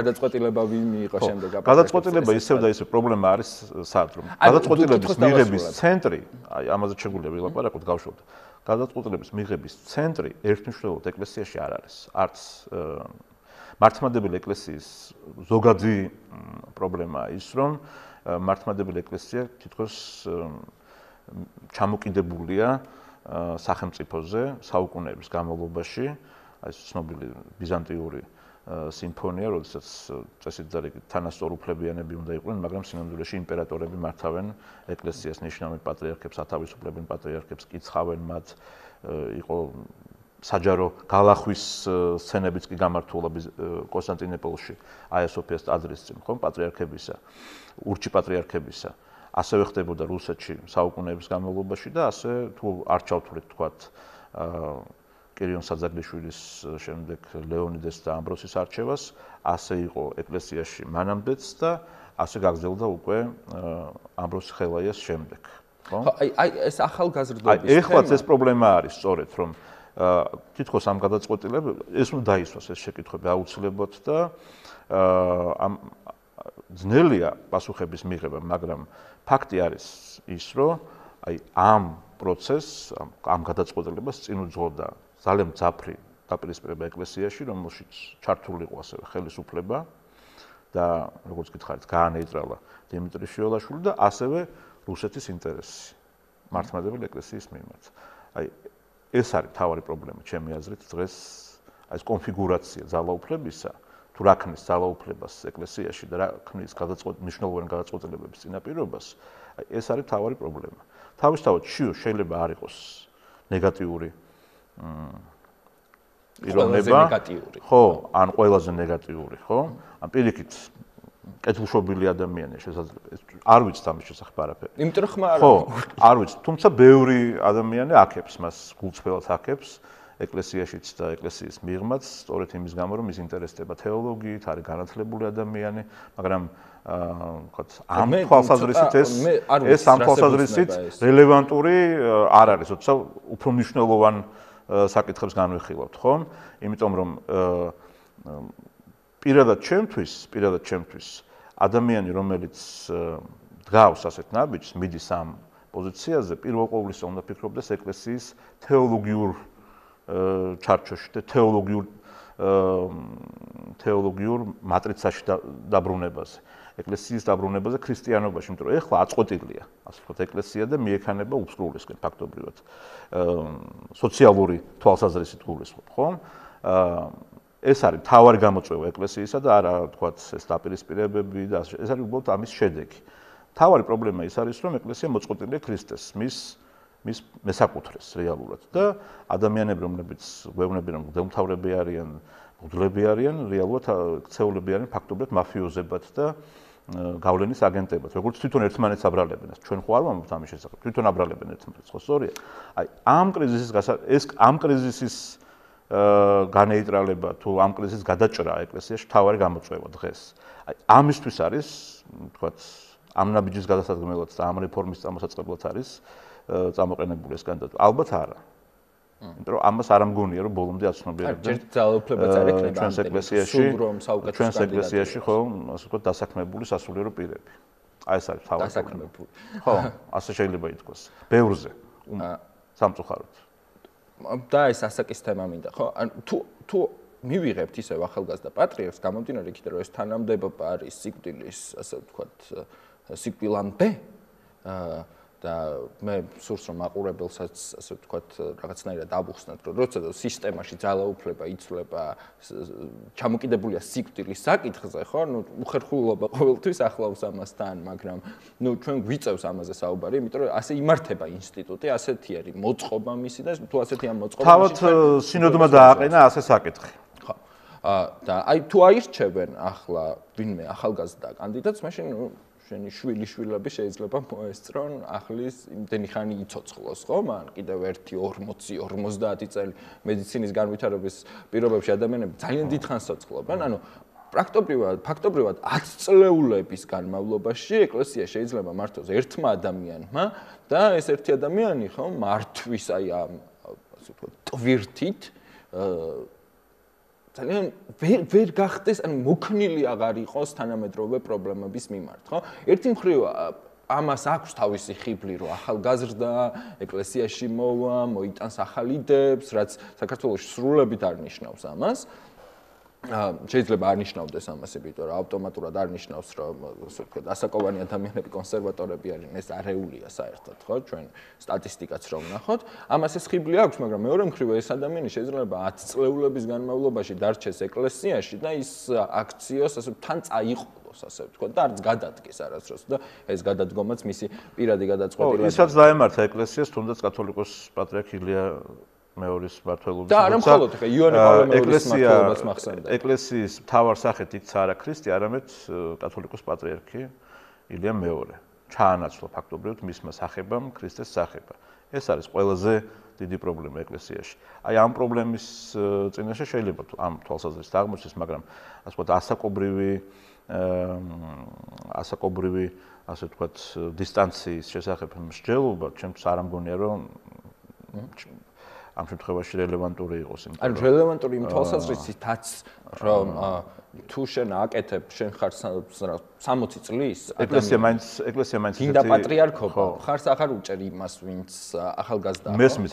გადაწყვეტილება ვინმე იყო შემდეგ? გადაწყვეტილება ისევ და ისევ პრობლემა არის სად რომ გადაწყვეტილების მიღების ცენტრი, აი ამაზე შეგვიძლია ვილაპარაკოთ, გავშოთ. გადაწყვეტილების მიღების ცენტრი ერთმნიშვნელოვნად ეკლესიაში არ არის. არც მართლმადიდებელი ეკლესიის ზოგადი პრობლემაა ის, რომ მართლმადიდებელი ეკლესია თითქოს ჩამოკიდებულია სახელმწიფოზე საუკუნეების განმავლობაში, აი ცნობილი ბიზანტიური სიმფონია, როდესაც წესით-ძარით თანასწორუფლებიანები უნდა იყვნენ, მაგრამ სინამდვილეში იმპერატორები მართავენ ეკლესიას, ნიშნავენ პატრიარქებს, ათავისუფლებენ პატრიარქებს, კიცხავენ მათ, იყო საჯარო გალახვის სცენებიც კი გამართულა კონსტანტინოპოლში, აია სოფიას ტაძრის წინ, ხომ, პატრიარქებისა, ურჩი პატრიარქებისა. ასევე ხდებოდა რუსეთში საუკუნეების განმავლობაში და ასე თუ არ ჩავთვლით, თქვათ, კირიონ საძაგლიშვილის შემდეგ ლეონიდეს და ამბროსის არჩევას, ასე იყო ეკლესიაში მანამდეც და ასე გაგრძელდა უკვე ამბროს ხელაიას შემდეგ, ხო? აი ეს ახალგაზრდობის თემა. ეხლაც ეს პრობლემა არის, სწორედ, რომ თითქოს ამ გადაწყვეტილებას ეს უნდა დაისვას ეს შეკითხვები აუცილებლად და ამ ძნელია პასუხების მიღება, მაგრამ ფაქტი არის ის, რომ აი ამ პროცესს, ამ გადაწყვეტილებას წინ უძღოდა ძალიან მძაფრი დაპირისპირება ეკლესიაში, რომელშიც ჩართული იყო ასევე ხელისუფლება და როგორც გითხარით, გაანეიტრალა დიმიტრი შიოლაშვილი და ასევე რუსეთის ინტერესი მართლმადიდებელი ეკლესიის მიმართ. აი ეს არის მთავარი პრობლემა, ჩემი აზრით, დღეს აი ეს კონფიგურაცია ძალაუფლებისა, თუ რა ქმნის ძალაუფლებას ეკლესიაში და რა ქმნის მნიშვნელოვანი გადაწყვეტილებების წინაპირობას, აი ეს არის მთავარი პრობლემა. თავისთავად შეიძლება არ იყოს ნეგატიური პიროვნება, ხო, ან ყველაზე ნეგატიური, ხო? ან პირიქით კეთილშობილი ადამიანია შესაძლოა. არ ვიცით ამის შესახებ არაფერი. იმიტომ რომ ხმა არა. ხო, არ ვიცით, თუმცა ბევრი ადამიანი აქებს მას გულწრფელად აქებს ეკლესიაშიც და ეკლესიის მიღმაც, სწორედ იმის გამო, რომ ის ინტერესდება თეოლოგიით, არის განათლებული ადამიანი, მაგრამ ვთქვათ, ამ თვალსაზრისით ეს ამ თვალსაზრისით რელევანტური არ არის, როცა უფრო მნიშვნელოვან საკითხებს განვიხილავთ, ხო? იმიტომ რომ პირადად ჩემთვის ადამიანი, რომელიც დგავს ასეთ ნაბიჯს, მიდის ამ პოზიციაზე, პირველ ყოვლისა უნდა ფიქრობდეს ეკლესიის თეოლოგიურ ჩარჩოში და თეოლოგიურ მატრიცაში დაბრუნებაზე. ეკლესიის დაბრუნებაზე ქრისტიანობაში, იმიტომ რომ ეხლა აწყვეტილია, ასე ვთქვათ, ეკლესია და მიექანება უსწრულისკენ ფაქტობრივად. სოციალური თვალსაზრისით გულისხმობ, ხო? ეს არის მთავარი გამოწვევა ეკლესიისა და არა, ვთქვათ, ეს დაპირისპირებები და ეს არის უბრალოდ ამის შედეგი. მთავარი პრობლემა ის არის, რომ ეკლესია მოწყვეტილია ქრისტეს, მის მესაკუთრეს რეალურად და ადამიანები, რომლებიც გვეუბნებიან, რომ მღვდელმთავრები არიან, მღვდლები არიან, რეალურად ქცეულები არიან ფაქტობრივად მაფიოზებად და გავლენის აგენტებად. როგორც თვითონ ერთმანეთს აბრალებენ, ჩვენ ხო არ ვამბობთ ამის შესახებ, თვითონ აბრალებენ ერთმანეთს, ხო სწორია? აი, ამ კრიზისის განეიტრალება თუ ამ კრიზისის გადაჭრა ეკლესიაში მთავარი გამოწვევა დღეს. აი, ამისთვის არის, ვთქვათ, ამ ნაბიჯის გადასადგმელად და ამ რეფორმის წამოსაწყებლად არის წამოყენებული ეს კანდიდატურა. ალბათ არა. იმიტომ რომ ამას არ ამგონია, რომ ბოლომდე აცნობიერებდნენ. ძალაუფლებაც არ ექნება ჩვენს ეკლესიაში, ხო, ასე ვთქვათ, დასაქმებული სასულიერო პირები. აი ეს არის თავი. დასაქმებული. ხო, ასე შეიძლება ითქვას. ბევრზე. სამწუხაროდ. და ეს ასაკის თემა მინდა, ხო? თუ მივიღებთ ისევ ახალგაზრდა პატრიარქს, გამომდინარე იქიდან, რომ ეს თანამდებობა არის სიკვდილის, ასე ვთქვათ, სიკვდილამდე და მე სურს რომ მაყურებელსაც ასე ვთქვათ რაღაცნაირად აბუხსნათ, რომ როცა სისტემაში ძალაუფლება იცვლება, ჩამოკიდებულია სიკვდილის საკითხზე, ხო? ნუ უხერხულობა ყოველთვის ახლავს ამასთან, მაგრამ ნუ ჩვენ გვიწევს ამაზე საუბარი, იმიტომ რომ ასე იმართება ინსტიტუტი, ასეთი არის მოწყობა მისი და თუ ასეთია მოწყობა, თავად სინოდმა დააყენა ასე საკითხი. ხო. და აი თუ აირჩევენ ახლა ვინმე ახალგაზრდა კანდიდატს, მაშინ შენი შვილიშვილები შეიძლება მოესწრონ ახლის იმდენი ხანი იცოცხლოს, ხო? მან კიდევ 1 40-50 წელი მედიცინის განვითარების პირობებში ადამიანები ძალიან დიდხანს ცოცხლობენ, ანუ ფაქტობრივად 10 წლეულების განმავლობაში ეკლესია შეიძლება მართოს ერთმა ადამიანმა და ეს ერთი ადამიანი, ხო, მართვის აი ამ ასე ვთქვათ ტვირთით ძალიან ვერ გახდეს, ანუ მოქნილი აღარ იყოს თანამედროვე პრობლემების მიმართ, ხო? ერთი მხრივ ამას აქვს თავისი ხიბლი, რომ ახალგაზრდა ეკლესიაში მოვა, მოიტანს ახალ იდეებს, რაც საქართველოში სრულებით არ ნიშნავს ამას. შეიძლება არ ნიშნავდეს ამას, იმიტომ რომ ავტომატურად არ ნიშნავს, რომ ასე ვთქვათ, ასაკოვანი ადამიანები კონსერვატორები არიან, ეს არეულია საერთოდ, ხო? ჩვენ სტატისტიკაც რომ ვნახოთ, ამას ეს ხიბლი აქვს, მაგრამ მეორე მხრივ ეს ადამიანი შეიძლება 10 წლეულების განმავლობაში დარჩეს ეკლესიაში და ის აქციოს ასე თან წაიყოლოს, ასე ვთქვათ, და არც გადადგეს არასდროს და ეს გადადგომაც მისი პირადი გადაწყვეტილება. ისაც დაემართა ეკლესიას, თუნდაც კათოლიკოს პატრიარქი ილია მეორის მმართველობის. და არა მხოლოდ ხე იონე პავლე მეორის მმართველობას მახსენდა. ეკლესიის მთავარ სახეთ იქცა არა ქრისტე, არამედ კათოლიკოს პატრიარქი ილია მეორე. ჩაანაცვლა ფაქტობრივად მისმა სახებამ ქრისტეს სახება. ეს არის ყველაზე დიდი პრობლემა ეკლესიაში. აი ამ პრობლემის წინაშე შეიძლება ამ თვალსაზრისით აღმოჩნდეს, მაგრამ ასე ვთქვათ ასაკობრივი ასე ვთქვათ დისტანციის შესახებ მსჯელობა ჩემთვის არ ამგონია რომ ამ შემთხვევაში რელევანტური იყოს. ანუ რელევანტური იმ თვალსაზრისითაც, რომ თუ შენ აკეთებ, შენ ხარ 60 წლის ეკლესია მაინც გინდა პატრიარქობა, ხარს აღარ უჭერ იმას, ვინც ახალგაზრდაა. მესმის,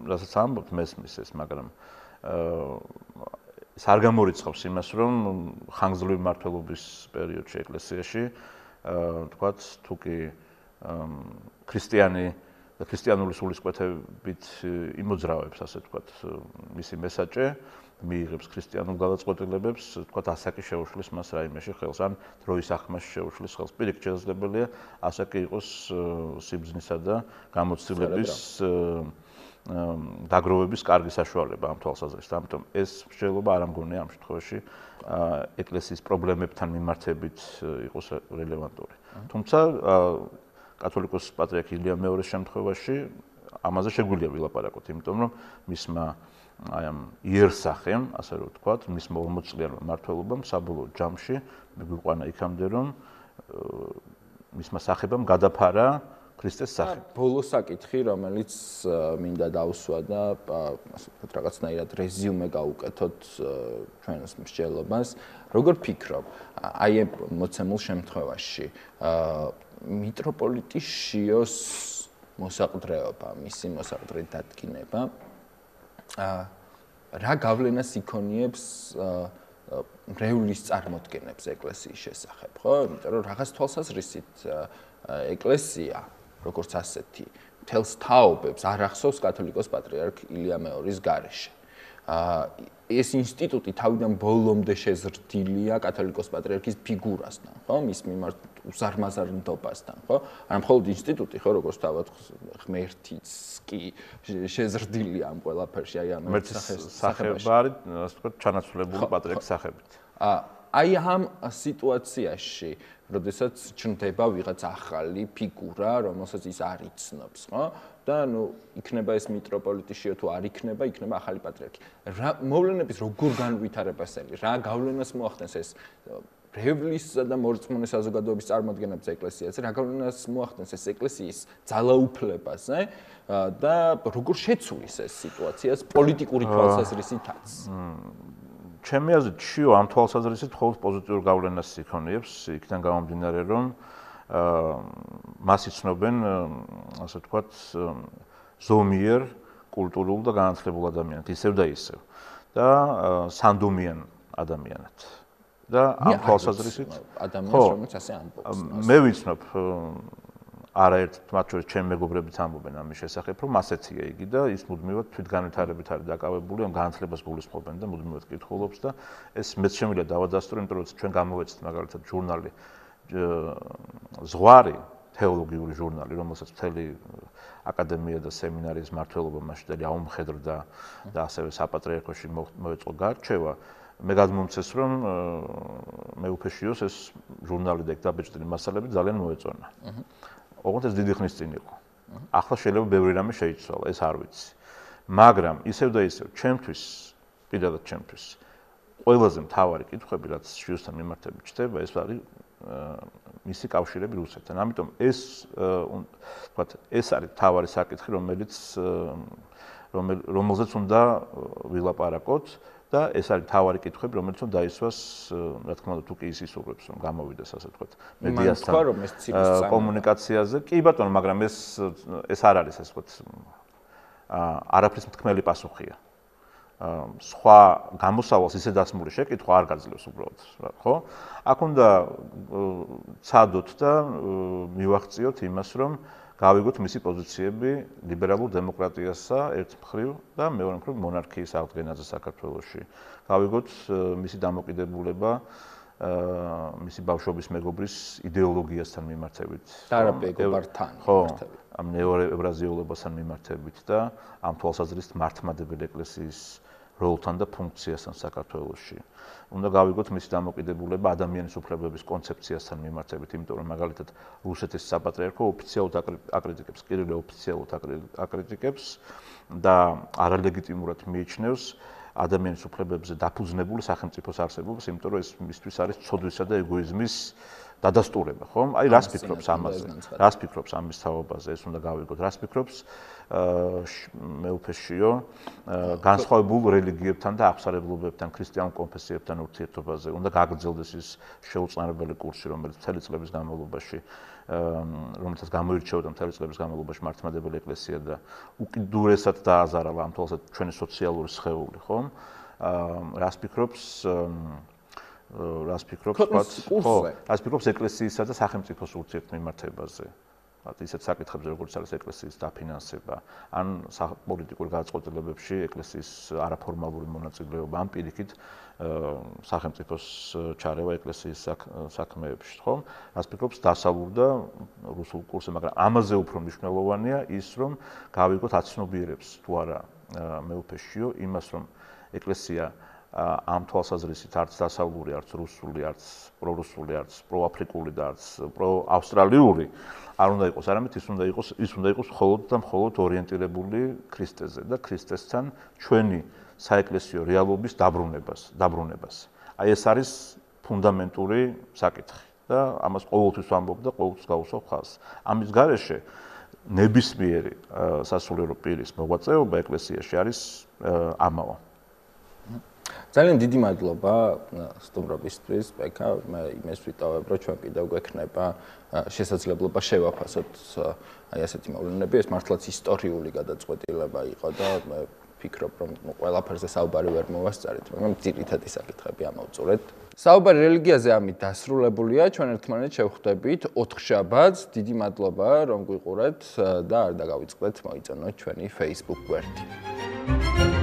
რასაც ამბობთ, მესმის ეს, მაგრამ ეს არ გამორიცხავს იმას, რომ ხანგრძლივი მმართველობის პერიოდში ეკლესიაში, თქვათ, თუ კი ქრისტიანული სულისკვეთებით იმოძრავებს, ასე ვთქვათ, მისი მესაჭე, მიიღებს ქრისტიანულ გადაწყვეტილებებს, ვთქვათ, ასაკი შეუშლის მას რაიმეში ხელს, ან დროის ახმაში შეუშლის ხელს. პირიქით შესაძლებელია ასაკი იყოს სიბრძნისა და გამოცდილების დაგროვების კარგი საშუალება ამ თვალსაზრისით. ამიტომ ეს მსჯელობა არ ამგონია ამ შემთხვევაში ეკლესიის პრობლემებთან მიმართებით იყოს რელევანტური. თუმცა კათოლიკოს პატრიარქი ილია მეორის შემთხვევაში ამაზე შეგვიძლია ვილაპარაკოთ, იმიტომ რომ მისმა აი ამ იერსახემ, ასე რომ ვთქვათ, მისმა 40 წლიანმა მმართველობამ საბოლოო ჯამში მიგვიყვანა იქამდე, რომ მისმა სახებამ გადაფარა ქრისტეს სახე. ბოლო საკითხი, რომელიც მინდა დავსვა და ასე ვთქვათ, რაღაცნაირად რეზიუმე გავუკეთოთ ჩვენს მსჯელობას. როგორ ფიქრობ, აი ამ მოცემულ შემთხვევაში მიტროპოლიტი შიოს მოსაყდრეობა, მისი მოსაყდრედ დადგინება რა გავლენას იქონიებს მრევლის წარმოდგენებს ეკლესიის შესახებ, ხო? იმიტომ რომ რაღაც თვალსაზრისით ეკლესია, როგორც ასეთი, მთელს თაობებს არ ახსოვს კათოლიკოს პატრიარქ ილია მეორის გარეშე. ეს ინსტიტუტი თავიდან ბოლომდე შეზრდილია კათოლიკოს პატრიარქის ფიგურასთან, ხო? მის მიმართ უზარმაზარნდობასთან, ხო? არა მხოლოდ ინსტიტუტი, ხო, როგორც თავად ღმერთიც კი შეზრდილია ამ ყველაფერში, აი ამ სახება არის, ასე ვთქვათ, ჩანაცვლებული პატრიარქის სახებით. აი ამ სიტუაციაში, როდესაც ჩნდება ვიღაც ახალი ფიგურა, რომელსაც ის არ იცნობს, ხო? და ნუ იქნება ეს მიტროპოლიტი შიო თუ არ იქნება, იქნება ახალი პატრიარქი. მოვლენების როგორ განვითარებასელი, რა გავლენას მოახდენს ეს რევლისა და მორწმუნე საზოგადოების წარმოადგენებს ეკლესიაზე, რა გავლენას მოახდენს ეს ეკლესიის ძალაუფლებაზე და როგორ შეცვლის ეს სიტუაციას პოლიტიკური თვალსაზრისითაც. ჩემი აზრით, შიო ამ თვალსაზრისით მხოლოდ პოზიტიურ გავლენას იქონიებს, იქიდან გამომდინარე, რომ მას იცნობენ, ასე ვთქვათ, ზომიერ კულტურულ და განათლებულ ადამიანად, ისევ და ისევ. და სანდომიან ადამიანად. და ამ თვალსაზრისით ადამიანს, რომელიც ასე ამბობს. მე ვიცნობ არაერთ მათ შორის ჩემი მეგობრებიც ამბობენ ამის შესახებ, რომ ასეთია იგი და ის მუდმივად თვითგანვითარებით არის დაკავებული, ამ განათლებას გულისხმობენ და მუდმივად კითხულობს და ეს მეც შემიძლია დავადასტურო, იმიტომ რომ ჩვენ გამოვეცეთ მაგალითად ჟურნალი ზღვარი, თეოლოგიური ჟურნალი, რომელსაც მთელი აკადემია და სემინარიის მმართველობა მასშტაბი აუმხედრდა და ასევე საპატრიარქოში მოეწყო გარჩევა. მე გადმომცეს, რომ მე უფეშიოს ეს ჟურნალი და დაბეჭდილი მასალები ძალიან მოეწონა. ოღონდ ეს დიდი ხნის წინ იყო. ახლა შეიძლება ბევრი რამე შეიცვალა, ეს არ ვიცი. მაგრამ ისევ და ისევ ჩემთვის, პირადად ჩემთვის, ყველაზე მთავარი კითხვები, რაც შიოსთან მიმართებით ჩდება, ეს არის მისი კავშირები რუსეთთან. ამიტომ ეს ვთქვათ, ეს არის მთავარი საკითხი, რომელზეც უნდა ვილაპარაკოთ. და ეს არის მთავარი კითხვები, რომელიც უნდა დაისვას, რა თქმა უნდა, თუ კი ის ისურვებს, რომ გამოვიდეს, ასე ვთქვათ, მედიასთან კომუნიკაციაზე. კი ბატონო, მაგრამ ეს არ არის, ასე ვთქვათ, არაფრის მთქმელი პასუხია. სხვა გამოსავალს ისე დასმული შეკითხვა არ გაძლევს უბრალოდ, ხო? აქ უნდა ცადოთ და მივახციოთ იმას, რომ გავიგოთ მისი პოზიციები ლიბერალურ დემოკრატიასა ერთ მხრივ და მეორე მხრივ მონარქიის აღდგენაზე საქართველოში. გავიგოთ მისი დამოკიდებულება მისი ბავშვობის მეგობრის იდეოლოგიასთან მიმართებით. არაბეგობართან მიმართებით. ამ ნეოევრაზიულებასთან მიმართებით და ამ თვალსაზრისით მართლმადებელი ეკლესიის როლთან და ფუნქციასთან საქართველოში. უნდა გავიგოთ მისი დამოკიდებულება ადამიანის უფლებების კონცეფციასთან მიმართებით, იმიტომ რომ მაგალითად რუსეთის საპატრიარქო ოფიციალურად აკრიტიკებს, კირილე ოფიციალურად აკრიტიკებს და არალეგიტიმურად მიიჩნევს ადამიანის უფლებებზე დაფუძნებული სახელმწიფოს არსებობას, იმიტომ რომ ეს მისთვის არის ცოდვისა და ეგოიზმის დადასტურება, ხო? აი რას ფიქრობს ამაზე? რას ფიქრობს ამის თაობაზე? ეს უნდა გავიგოთ. რას ფიქრობს მე უფეშიო განსხვავებულ რელიგიებთან და აღსარებლობებთან, ქრისტიანულ კონფესიებთან ურთიერთობაზე. უნდა გაგრძელდეს ის შეუწყნარებელი კურსი, რომელიც მთელი წლების განმავლობაში რომელსაც გამოირჩეოდა მთელი წლების განმავლობაში მართლმადებელი ეკლესია და უკიდურესად დააზარალა ამ თვალსაზრისით ჩვენი სოციალური სხეული, ხო? რას ფიქრობს ეკლესიისა და სახელმწიფოს ურთიერთმიმართებაზე. ისეთ საკითხებზე, როგორც არის ეკლესიის დაფინანსება, ან პოლიტიკურ გადაწყვეტილებებში ეკლესიის არაფორმალური მონაწილეობა, ან პირიქით სახელმწიფოს ჩარევა ეკლესიის საქმეებში, ხო? რას ფიქრობს დასავლურ და რუსულ კურსზე, მაგრამ ამაზე უფრო მნიშვნელოვანია ის, რომ გავიგოთ აცნობიერებს თუ არა მე უფეშიო იმას, რომ ეკლესია ამ თვალსაზრისით არც დასავლური, არც რუსული, არც პრორუსული, არც პროაფრიკული და არც პროავსტრალიური არ უნდა იყოს, არამედ ის უნდა იყოს მხოლოდ და მხოლოდ ორიენტირებული ქრისტეზე და ქრისტესთან ჩვენი საეკლესიო რეალობის დაბრუნებას. აი ეს არის ფუნდამენტური საკითხი და ამას ყოველთვის ვამბობ და ყოველთვის გავუსვამ ხაზს. ამის გარეშე ნებისმიერი სასულიერო პირის მოღვაწეობა ეკლესიაში არის ამაო. ძალიან დიდი მადლობა სტუმრობისთვის, ბექა. მე იმას ვიტოვებ, რომ ჩვენ კიდევ გვექნება შესაძლებლობა შევაფასოთ აი ასეთი მოვლენები. ეს მართლაც ისტორიული გადაწყვეტილება იყო და მე ვფიქრობ, რომ ყველაფერზე საუბარი ვერ მოვასწარეთ, მაგრამ ძირითადი საკითხები ამოვწურეთ. საუბარი რელიგიაზე ამით დასრულებულია. ჩვენ ერთმანეთს შევხვდებით 4 შაბათს. დიდი მადლობა, რომ გვიყურეთ და არ დაგავიწყდეთ მოიწონოთ ჩვენი Facebook გვერდი.